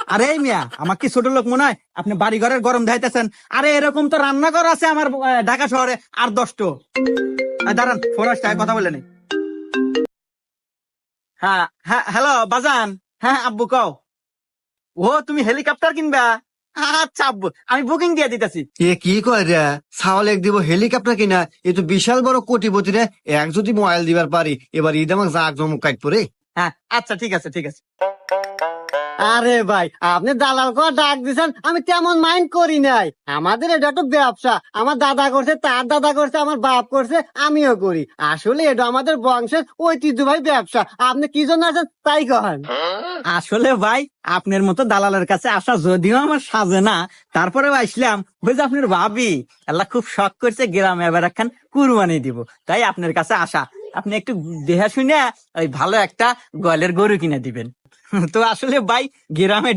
আরে মিয়া, আমার কি ছোট লোক মনে হয়? আপনি বাড়ি ঘরের গরম ধাইতেছেন। আরে এরকম তো রান্নাঘর আছে আমার ঢাকা শহরে আর 10টো। দাঁড়ান, ফোন আসছে, কথা বলে নেই। হ্যাঁ হ্যাঁ, হ্যালো বাজান। হ্যাঁ আব্বু কও। ও তুমি হেলিকপ্টার কিনবা? আচ্ছা আব্বু, আমি বুকিং দিয়ে দিতেছি। এ কি কয় রে, ছাওয়াল এক দিব হেলিকপ্টার কিনা, এ তো বিশাল বড় কোটিপতি রে। এক যদি মোবাইল দিবার পারি, এবার ঈদ আমাকে জাক জমক কাট পরে। হ্যাঁ আচ্ছা, ঠিক আছে ঠিক আছে। আরে ভাই, আপনি দালাল করে ডাক দিছেন, আমি তেমন মাইন্ড করি নাই। আমাদের এটা তো ব্যবসা, আমার দাদা করছে, তার দাদা করছে, আমার বাপ করছে, আমিও করি। আসলে এটা আমাদের বংশের ঐতিহ্যবাহী ব্যবসা। আপনি কি জন্য আছেন তাই কহেন। আসলে ভাই, আপনার মতো দালালের কাছে আসা যদিও আমার সাজে না, তারপরে আসলাম বুঝে আপনার ভাবি আল্লাহ খুব শখ করছে গ্রামে এবার একখান কুরবানি দিব, তাই আপনার কাছে আসা। আপনি একটু দেহা শুনে ওই ভালো একটা গলের গরু কিনে দিবেন। তো আসলে ভাই, গ্রামে